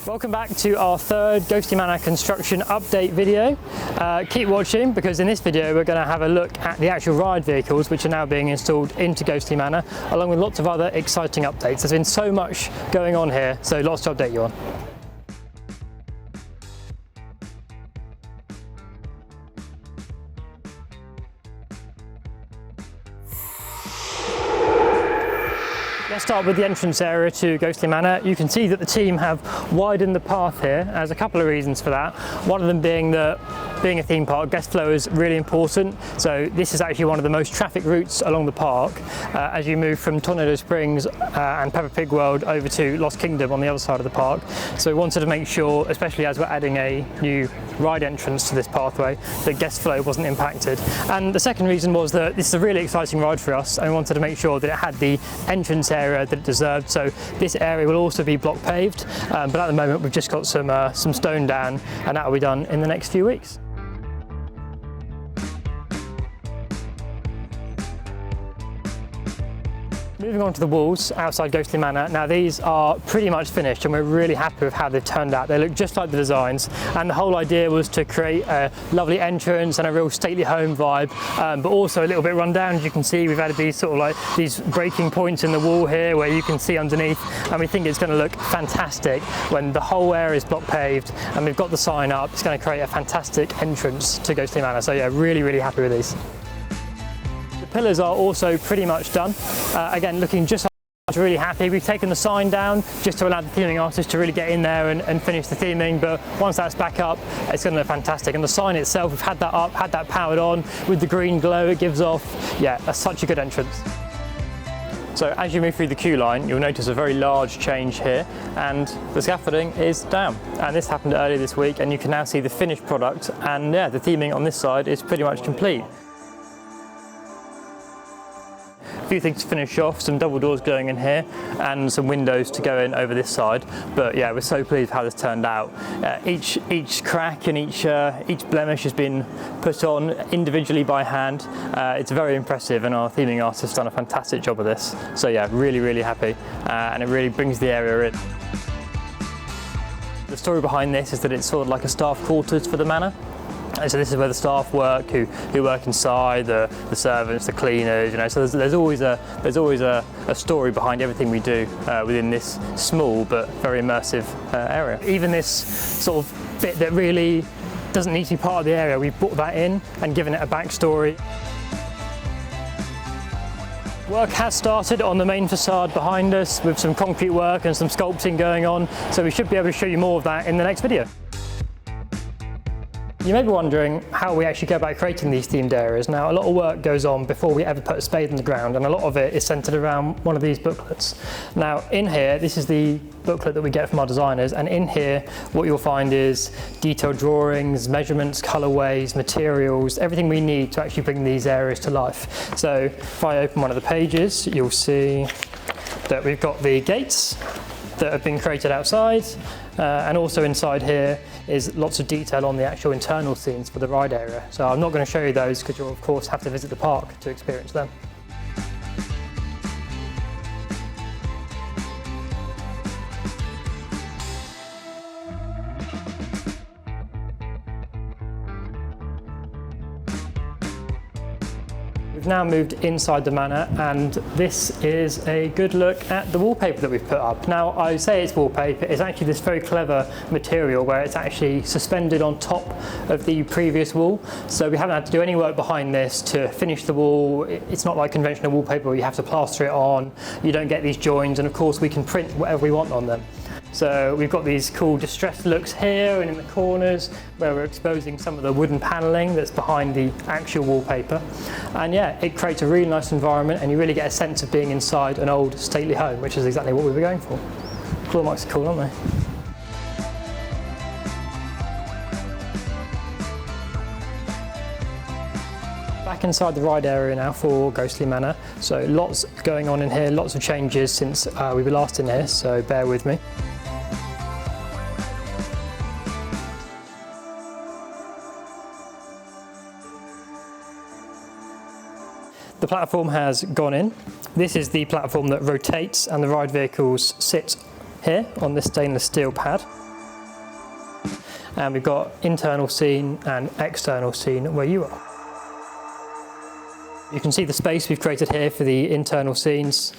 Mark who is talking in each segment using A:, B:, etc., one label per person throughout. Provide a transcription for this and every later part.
A: Welcome back to our third Ghostly Manor construction update video. Keep watching, because in this video we're going to have a look at the actual ride vehicles which are now being installed into Ghostly Manor, along with lots of other exciting updates. There's been so much going on here, so lots to update you on. Let's start with the entrance area to Ghostly Manor. You can see that the team have widened the path here. There's a couple of reasons for that. One of them being that being a theme park, guest flow is really important. So this is actually one of the most traffic routes along the park as you move from Tornado Springs and Peppa Pig World over to Lost Kingdom on the other side of the park. So we wanted to make sure, especially as we're adding a new ride entrance to this pathway, that guest flow wasn't impacted. And the second reason was that this is a really exciting ride for us, and we wanted to make sure that it had the entrance area that it deserved. So this area will also be block paved, but at the moment we've just got some stone down, and that will be done in the next few weeks. Moving on to the walls outside Ghostly Manor. Now these are pretty much finished and we're really happy with how they've turned out. They look just like the designs, and the whole idea was to create a lovely entrance and a real stately home vibe, but also a little bit run down. As you can see, we've added these sort of like these breaking points in the wall here where you can see underneath, and we think it's going to look fantastic when the whole area is block paved and we've got the sign up. It's going to create a fantastic entrance to Ghostly Manor. So yeah, really happy with these. The pillars are also pretty much done. Again, looking just really happy. We've taken the sign down just to allow the theming artist to really get in there and finish the theming, but once that's back up, it's going to look fantastic. And the sign itself, we've had that up, had that powered on with the green glow it gives off. Yeah, that's such a good entrance. So as you move through the queue line, you'll notice a very large change here, and the scaffolding is down. And this happened earlier this week, and you can now see the finished product, and yeah, the theming on this side is pretty much complete. A few things to finish off, some double doors going in here and some windows to go in over this side, but yeah, we're so pleased with how this turned out. Each crack and each blemish has been put on individually by hand. It's very impressive, and our theming artist has done a fantastic job of this. So yeah, really happy, and it really brings the area in. The story behind this is that it's sort of like a staff quarters for the manor. So this is where the staff work, who work inside, the servants, the cleaners, you know. So there's always a story behind everything we do within this small but very immersive area. Even this sort of bit that really doesn't need to be part of the area, we've brought that in and given it a backstory. Work has started on the main facade behind us with some concrete work and some sculpting going on, so we should be able to show you more of that in the next video. You may be wondering how we actually go about creating these themed areas. Now, a lot of work goes on before we ever put a spade in the ground, and a lot of it is centered around one of these booklets. Now, in here, this is the booklet that we get from our designers, and in here, what you'll find is detailed drawings, measurements, colorways, materials, everything we need to actually bring these areas to life. So, if I open one of the pages, you'll see that we've got the gates that have been created outside, and also inside here is lots of detail on the actual internal scenes for the ride area. So I'm not going to show you those because you'll of course have to visit the park to experience them. We've now moved inside the manor, and this is a good look at the wallpaper that we've put up. Now, I say it's wallpaper, it's actually this very clever material where it's actually suspended on top of the previous wall. So we haven't had to do any work behind this to finish the wall. It's not like conventional wallpaper where you have to plaster it on, you don't get these joins, and of course we can print whatever we want on them. So we've got these cool distressed looks here and in the corners where we're exposing some of the wooden panelling that's behind the actual wallpaper. And yeah, it creates a really nice environment, and you really get a sense of being inside an old stately home, which is exactly what we were going for. Claw marks are cool, aren't they? Back inside the ride area now for Ghostly Manor. So lots going on in here, lots of changes since we were last in here, so bear with me. The platform has gone in. This is the platform that rotates, and the ride vehicles sit here on this stainless steel pad. and we've got internal scene and external scene where you are. You can see the space we've created here for the internal scenes.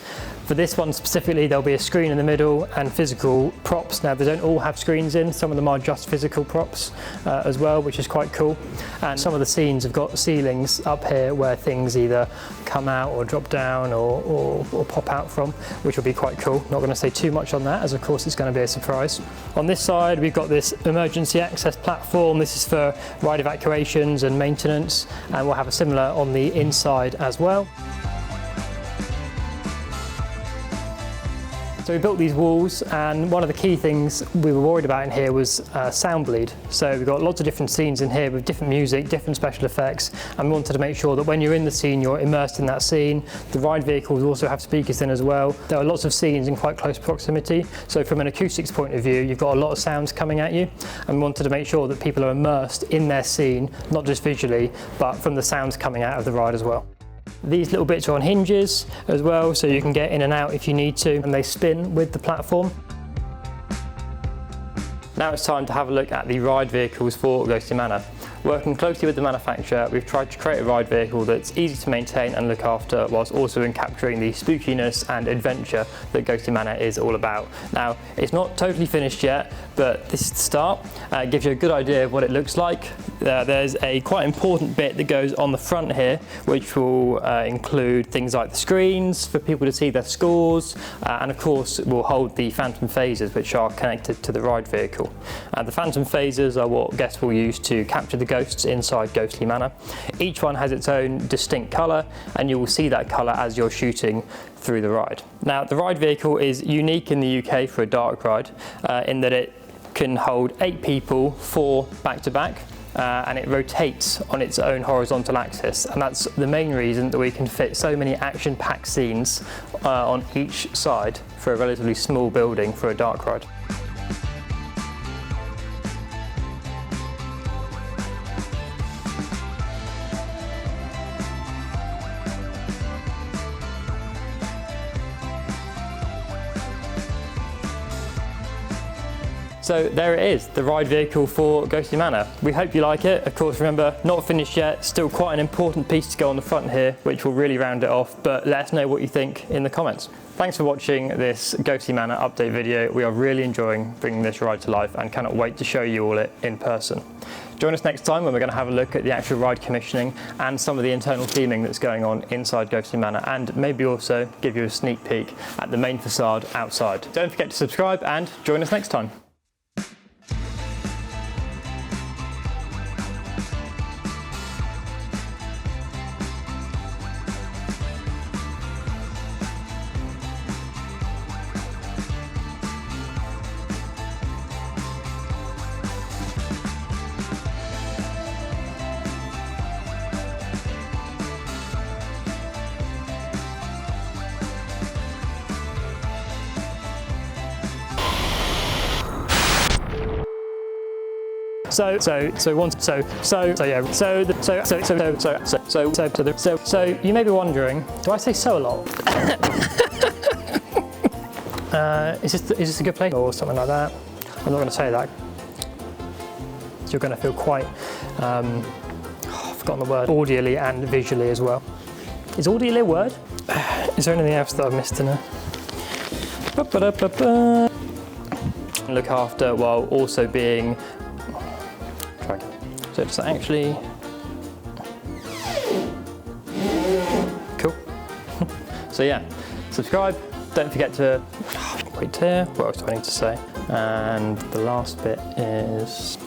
A: For this one specifically, there'll be a screen in the middle and physical props. Now, they don't all have screens in. Some of them are just physical props as well, which is quite cool. And some of the scenes have got ceilings up here where things either come out or drop down or pop out from, which will be quite cool. Not going to say too much on that, as of course it's going to be a surprise. On this side, we've got this emergency access platform. This is for ride evacuations and maintenance, and we'll have a similar on the inside as well. So we built these walls, and one of the key things we were worried about in here was sound bleed. So we've got lots of different scenes in here with different music, different special effects, and we wanted to make sure that when you're in the scene, you're immersed in that scene. The ride vehicles also have speakers in as well. There are lots of scenes in quite close proximity, so from an acoustics point of view, you've got a lot of sounds coming at you, and we wanted to make sure that people are immersed in their scene, not just visually, but from the sounds coming out of the ride as well. These little bits are on hinges as well, so you can get in and out if you need to, and they spin with the platform. Now it's time to have a look at the ride vehicles for Ghostly Manor. Working closely with the manufacturer, we've tried to create a ride vehicle that's easy to maintain and look after, whilst also capturing the spookiness and adventure that Ghostly Manor is all about. Now, it's not totally finished yet, but this is the start. It gives you a good idea of what it looks like. There's a quite important bit that goes on the front here, which will include things like the screens for people to see their scores, and of course will hold the phantom phasers, which are connected to the ride vehicle. The phantom phasers are what guests will use to capture the ghosts inside Ghostly Manor. Each one has its own distinct colour, and you will see that colour as you're shooting through the ride. Now, the ride vehicle is unique in the UK for a dark ride, in that it can hold 8 people, 4 back to back, and it rotates on its own horizontal axis, and that's the main reason that we can fit so many action-packed scenes on each side for a relatively small building for a dark ride. So there it is, the ride vehicle for Ghostly Manor. We hope you like it. Of course, remember, not finished yet, still quite an important piece to go on the front here, which will really round it off, but let us know what you think in the comments. Thanks for watching this Ghostly Manor update video. We are really enjoying bringing this ride to life and cannot wait to show you all it in person. Join us next time when we're going to have a look at the actual ride commissioning and some of the internal theming that's going on inside Ghostly Manor, and maybe also give you a sneak peek at the main facade outside. Don't forget to subscribe and join us next time. So you may be wondering, do I say so a lot? Is this a good place or something like that? I'm not going to say that. You're going to feel quite, I've forgotten the word, audially and visually as well. Is audially a word? Is there anything else that I've missed in there? Look after while also being. So it's actually cool. So yeah, subscribe. Don't forget to wait here. What else do I need to say? And the last bit is.